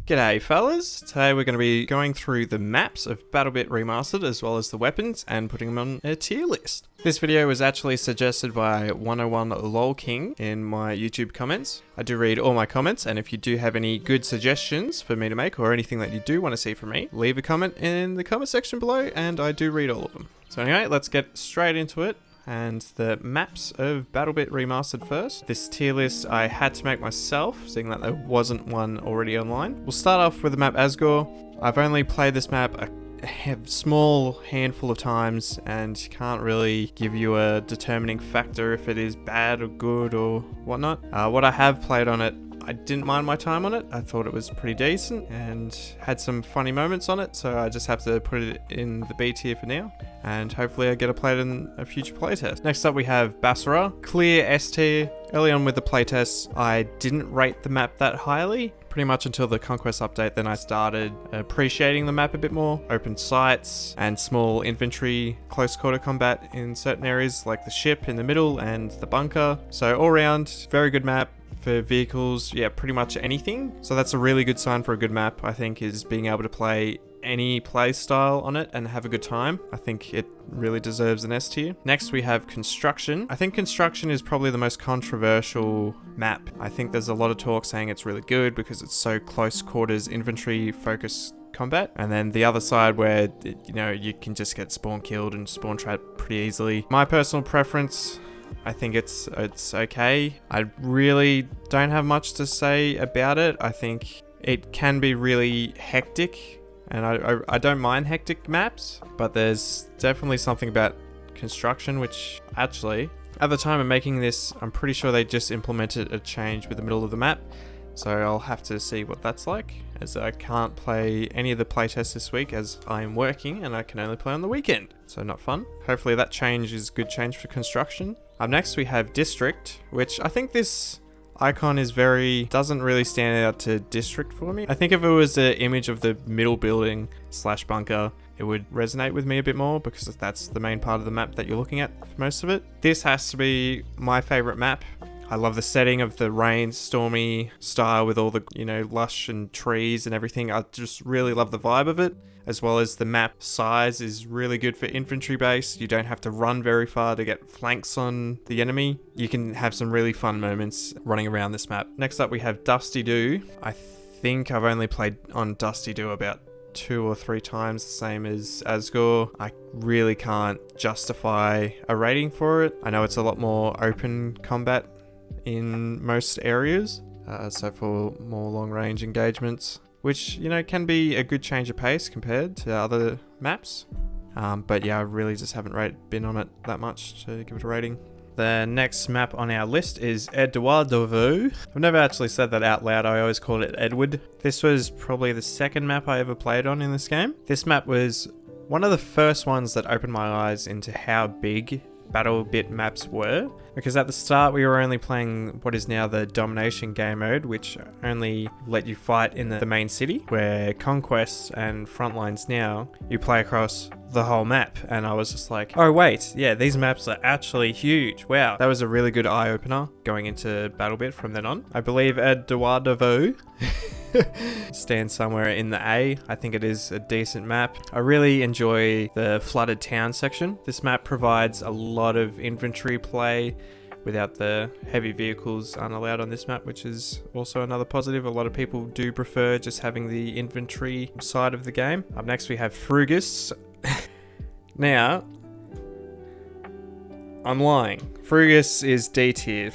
G'day fellas, today we're going to be going through the maps of BattleBit Remastered as well as the weapons and putting them on a tier list. This video was actually suggested by 101 LOL King in my YouTube comments. I do read all my comments, and if you do have any good suggestions for me to make or anything that you do want to see from me, leave a comment in the comment section below and I do read all of them. So anyway, let's get straight into it. And the maps of BattleBit Remastered first. This tier list I had to make myself, seeing that there wasn't one already online. We'll start off with the map Asgore. I've only played this map a small handful of times and can't really give you a determining factor if it is bad or good or whatnot. What I have played on it, I didn't mind my time on it. I thought it was pretty decent and had some funny moments on it, so I just have to put it in the B tier for now, and hopefully I get to play it in a future playtest. Next up we have Basra, clear S tier. Early on with the playtests, I didn't rate the map that highly, pretty much until the Conquest update. Then I started appreciating the map a bit more. Open sights and small infantry, close quarter combat in certain areas like the ship in the middle and the bunker. So all around, very good map. For vehicles, yeah, pretty much anything. So that's a really good sign for a good map, I think, is being able to play any play style on it and have a good time. I think it really deserves an S tier. Next we have Construction. I think Construction is probably the most controversial map. I think there's a lot of talk saying it's really good because it's so close quarters infantry focused combat, and then the other side where you can just get spawn killed and spawn trapped pretty easily. My personal preference, I think it's okay. I really don't have much to say about it. I think it can be really hectic, and I don't mind hectic maps, but there's definitely something about Construction which actually, at the time of making this, I'm pretty sure they just implemented a change with the middle of the map. So I'll have to see what that's like, as I can't play any of the playtests this week as I am working and I can only play on the weekend. So not fun. Hopefully that change is good change for Construction. Up next we have District, which I think this icon doesn't really stand out to District for me. I think if it was the image of the middle building / bunker, it would resonate with me a bit more because that's the main part of the map that you're looking at for most of it. This has to be my favorite map. I love the setting of the rain, stormy style with all the, lush and trees and everything. I just really love the vibe of it, as well as the map size is really good for infantry base. You don't have to run very far to get flanks on the enemy. You can have some really fun moments running around this map. Next up we have Dusty Dew. I think I've only played on Dusty Dew about 2 or 3 times, the same as Asgore. I really can't justify a rating for it. I know it's a lot more open combat in most areas, so for more long range engagements, which can be a good change of pace compared to other maps, but yeah, I really just haven't been on it that much to give it a rating. The next map on our list is Eduardovo. I've never actually said that out loud, I always called it Edward. This was probably the second map I ever played on in this game. This map was one of the first ones that opened my eyes into how big BattleBit maps were, because at the start we were only playing what is now the Domination game mode, which only let you fight in the main city, where Conquest and Frontlines now you play across the whole map. And I was just like, oh wait, yeah, these maps are actually huge. Wow, that was a really good eye-opener going into BattleBit from then on. I believe Eduardovo stands somewhere in the A. I think it is a decent map. I really enjoy the flooded town section. This map provides a lot of infantry play without the heavy vehicles aren't allowed on this map, which is also another positive. A lot of people do prefer just having the infantry side of the game. Up next we have Frugus. Now, I'm lying. Frugus is D tier.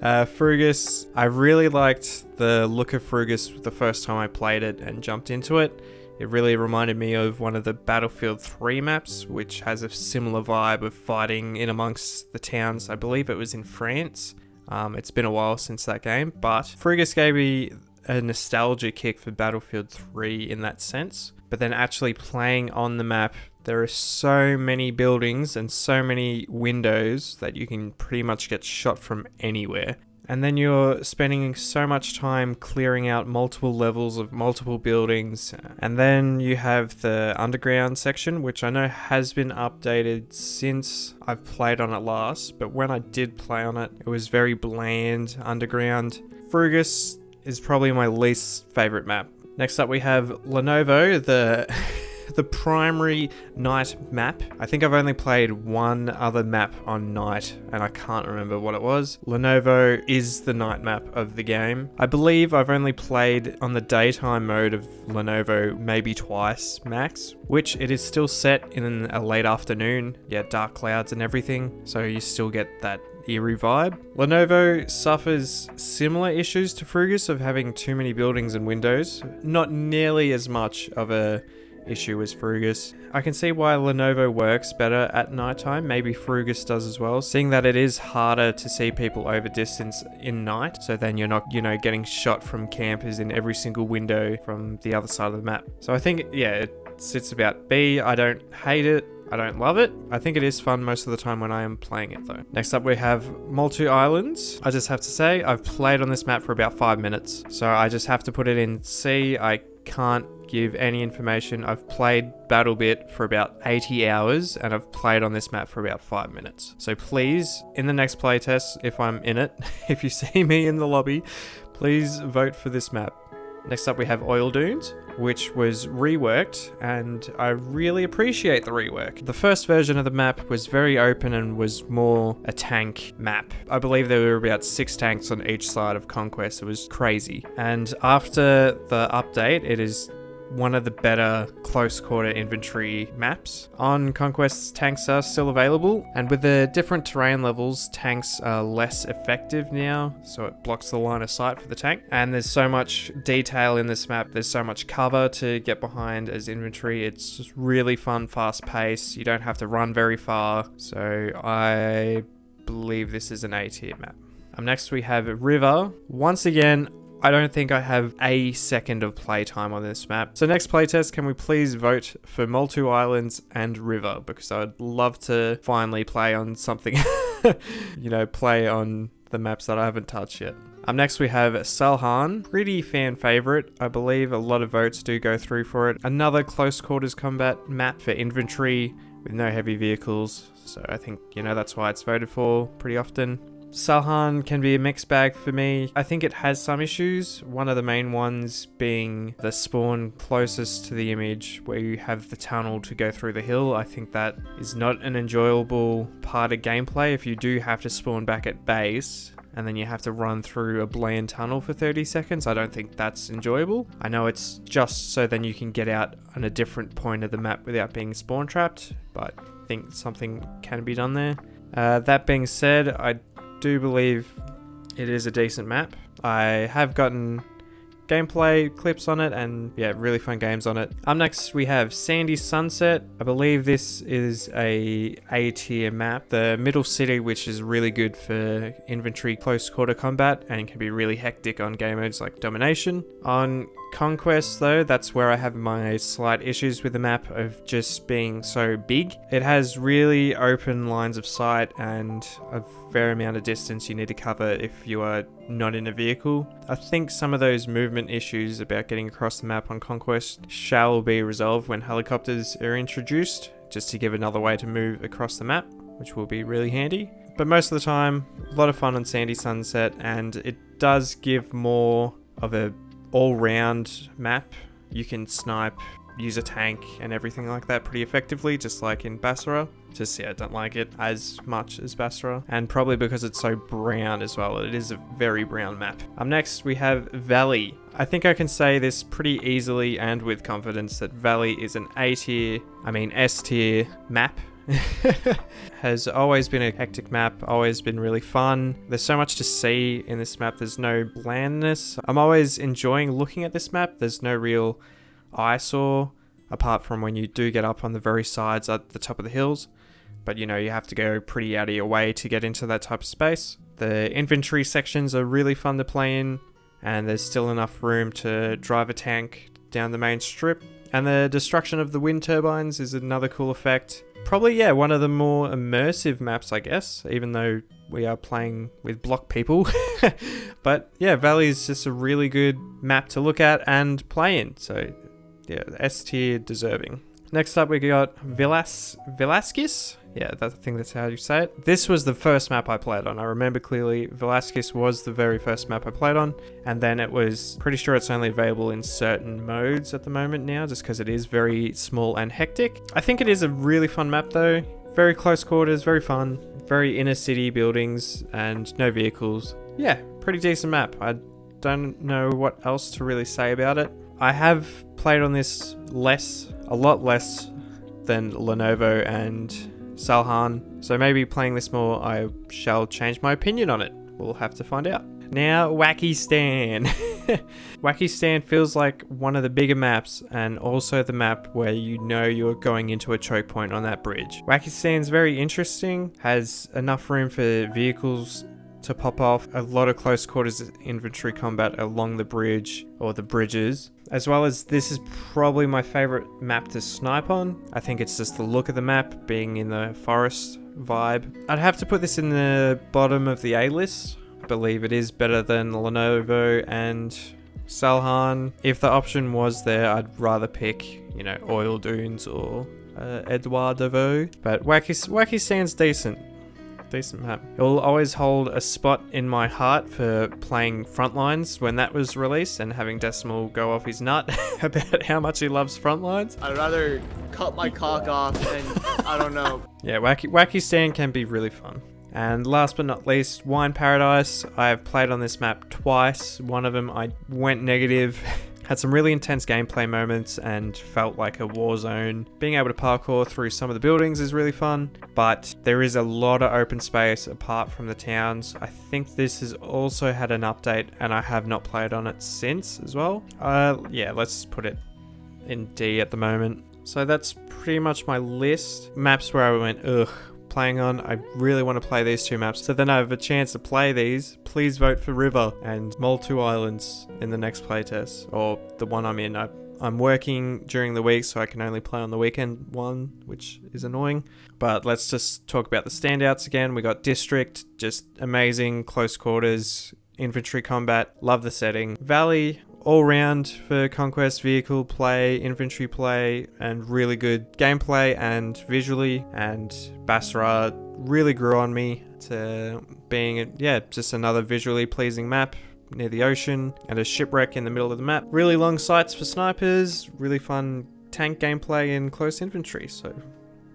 Frugus, I really liked the look of Frugus the first time I played it and jumped into it. It really reminded me of one of the Battlefield 3 maps, which has a similar vibe of fighting in amongst the towns. I believe it was in France. It's been a while since that game, but Frugus gave me a nostalgia kick for Battlefield 3 in that sense. But then actually playing on the map, there are so many buildings and so many windows that you can pretty much get shot from anywhere. And then you're spending so much time clearing out multiple levels of multiple buildings. And then you have the underground section, which I know has been updated since I've played on it last. But when I did play on it, it was very bland underground. Frugus is probably my least favorite map. Next up we have Lenovo, the the primary night map. I think I've only played one other map on night and I can't remember what it was. Lenovo is the night map of the game. I believe I've only played on the daytime mode of Lenovo maybe twice max, which it is still set in a late afternoon. Yeah, dark clouds and everything, so you still get that eerie vibe. Lenovo suffers similar issues to Frugus of having too many buildings and windows. Not nearly as much of a issue as Frugus. I can see why Lenovo works better at nighttime. Maybe Frugus does as well, seeing that it is harder to see people over distance in night. So then you're not, getting shot from campers in every single window from the other side of the map. So I think, yeah, it sits about B. I don't hate it. I don't love it. I think it is fun most of the time when I am playing it though. Next up we have Moltu Islands. I just have to say, I've played on this map for about 5 minutes. So I just have to put it in C. I can't give any information. I've played BattleBit for about 80 hours and I've played on this map for about 5 minutes. So please, in the next playtest, if I'm in it, if you see me in the lobby, please vote for this map. Next up we have Oil Dunes, which was reworked, and I really appreciate the rework. The first version of the map was very open and was more a tank map. I believe there were about 6 tanks on each side of Conquest. It was crazy. And after the update, it is one of the better close quarter infantry maps. On Conquest, tanks are still available, and with the different terrain levels, tanks are less effective now, so it blocks the line of sight for the tank. And there's so much detail in this map, there's so much cover to get behind as infantry. It's just really fun, fast pace. You don't have to run very far, so I believe this is an A tier map. Next we have River. Once again, I don't think I have a second of playtime on this map. So next playtest, can we please vote for Moltu Islands and River? Because I'd love to finally play on something, play on the maps that I haven't touched yet. Next we have Salhan, pretty fan favorite. I believe a lot of votes do go through for it. Another close quarters combat map for infantry with no heavy vehicles. So I think, that's why it's voted for pretty often. Salhan can be a mixed bag for me. I think it has some issues. One of the main ones being the spawn closest to the image where you have the tunnel to go through the hill. I think that is not an enjoyable part of gameplay if you do have to spawn back at base and then you have to run through a bland tunnel for 30 seconds. I don't think that's enjoyable. I know it's just so then you can get out on a different point of the map without being spawn trapped, but I think something can be done there. That being said, I do believe it is a decent map. I have gotten gameplay clips on it and really fun games on it. Next we have Sandy Sunset. I believe this is a tier map. The middle city, which is really good for infantry close quarter combat and can be really hectic on game modes like Domination. On Conquest though, that's where I have my slight issues with the map of just being so big. It has really open lines of sight and a fair amount of distance you need to cover if you are not in a vehicle. I think some of those movement issues about getting across the map on Conquest shall be resolved when helicopters are introduced, just to give another way to move across the map, which will be really handy. But most of the time, a lot of fun on Sandy Sunset, and it does give more of a all-round map. You can snipe, use a tank and everything like that pretty effectively, just like in Basra. I don't like it as much as Basra, and probably because it's so brown as well. It is a very brown map. Next we have Valley. I think I can say this pretty easily and with confidence that Valley is an S tier map. Has always been a hectic map, always been really fun. There's so much to see in this map, there's no blandness. I'm always enjoying looking at this map. There's no real eyesore apart from when you do get up on the very sides at the top of the hills, but you have to go pretty out of your way to get into that type of space. The infantry sections are really fun to play in, and there's still enough room to drive a tank down the main strip. And the destruction of the wind turbines is another cool effect. Probably, one of the more immersive maps, I guess, even though we are playing with block people. But Valley is just a really good map to look at and play in. So S tier deserving. Next up, we got Velasquez. Yeah, I think that's how you say it. This was the first map I played on. I remember clearly Velasquez was the very first map I played on. And then it was pretty sure it's only available in certain modes at the moment now, just because it is very small and hectic. I think it is a really fun map though. Very close quarters, very fun, very inner city buildings and no vehicles. Yeah, pretty decent map. I don't know what else to really say about it. I have played on this a lot less than Lenovo and Salhan, so maybe playing this more I shall change my opinion on it. We'll have to find out. Now, Wacky Stan. Wacky Stan feels like one of the bigger maps, and also the map where you know you're going into a choke point on that bridge. Wacky Stan's very interesting, has enough room for vehicles to pop off, a lot of close quarters infantry combat along the bridge or the bridges, as well as this is probably my favorite map to snipe on. I think it's just the look of the map being in the forest vibe. I'd have to put this in the bottom of the A list. I believe it is better than Lenovo and Salhan. If the option was there, I'd rather pick, you know, Oil Dunes or Edouard Deveau, but Wacky Stan's decent map. It will always hold a spot in my heart for playing Frontlines when that was released and having Decimal go off his nut about how much he loves Frontlines. I'd rather cut my cock off and I don't know. Yeah, Wacky Stan can be really fun. And last but not least, Wine Paradise. I have played on this map twice. One of them I went negative. Had some really intense gameplay moments and felt like a war zone. Being able to parkour through some of the buildings is really fun, but there is a lot of open space apart from the towns. I think this has also had an update and I have not played on it since as well. Yeah, let's put it in D at the moment. So that's pretty much my list. Maps where I went, ugh, playing on. I really want to play these two maps, so then I have a chance to play these. Please vote for River and Mole2 Islands in the next playtest, or the one I'm in. I'm working during the week, so I can only play on the weekend one, which is annoying. But let's just talk about the standouts again. We got District, just amazing, close quarters, infantry combat, love the setting. Valley, all round for conquest vehicle play, infantry play, and really good gameplay and visually. And Basra really grew on me to being, just another visually pleasing map near the ocean and a shipwreck in the middle of the map. Really long sights for snipers, really fun tank gameplay and close infantry. So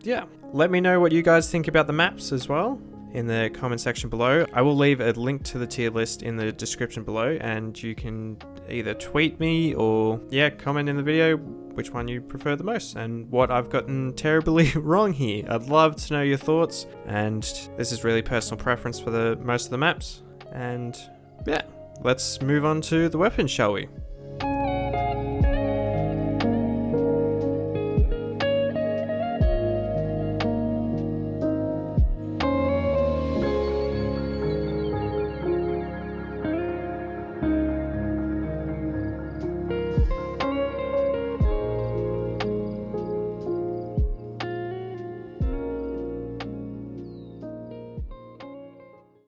yeah, let me know what you guys think about the maps as well in the comment section below. I will leave a link to the tier list in the description below, and you can either tweet me or comment in the video which one you prefer the most and what I've gotten terribly wrong here. I'd love to know your thoughts, and this is really personal preference for most of the maps. And yeah, let's move on to the weapons, shall we?